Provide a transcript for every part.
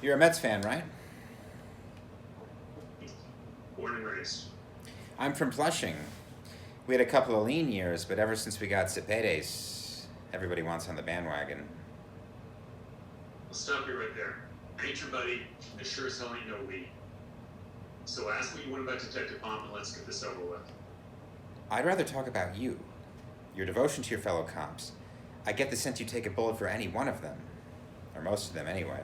You're a Mets fan, right? Born and raised. I'm from Flushing. We had a couple of lean years, but ever since we got Cepedes, everybody wants on the bandwagon. I'll stop you right there. I ain't your buddy. I sure as hell ain't no we. So ask what you want about Detective Pomp and let's get this over with. I'd rather talk about you, your devotion to your fellow cops. I get the sense you take a bullet for any one of them, or most of them anyway.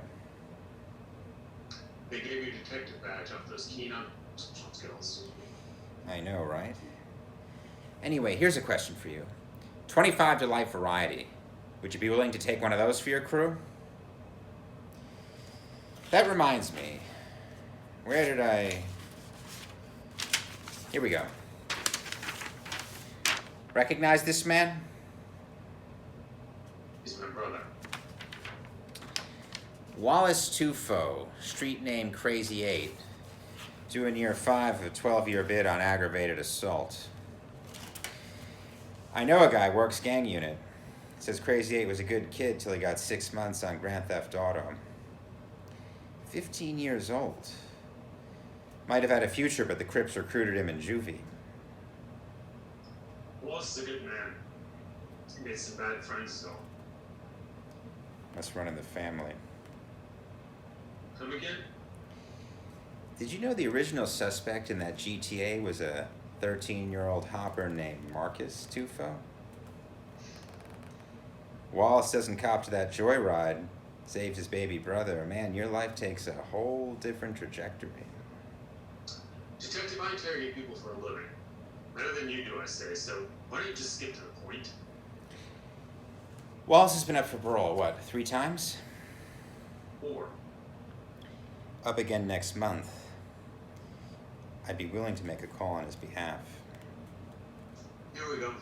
They gave you a detective badge off those keen on skills. I know, right? Anyway, here's a question for you. 25 to life variety. Would you be willing to take one of those for your crew? That reminds me. Where did I... Here we go. Recognize this man? He's my brother. Wallace Tufo, street name Crazy 8. Doing year 5 of a 12-year bid on aggravated assault. I know a guy, works gang unit. Says Crazy 8 was a good kid till he got 6 months on Grand Theft Auto. 15 years old. Might have had a future, but the Crips recruited him in juvie. Wallace is a good man. He made some bad friends, though. Must run in the family. Come again? Did you know the original suspect in that GTA was a 13-year-old hopper named Marcus Tufo? Wallace doesn't cop to that joyride, saved his baby brother. Man, your life takes a whole different trajectory. Detective, I interrogate people for a living. Better than you do, I say, so why don't you just skip to the point? Wallace has been up for parole, what, 3 times? 4. Up again next month. I'd be willing to make a call on his behalf. Here we go.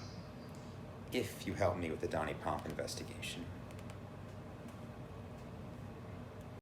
If you help me with the Donnie Pomp investigation.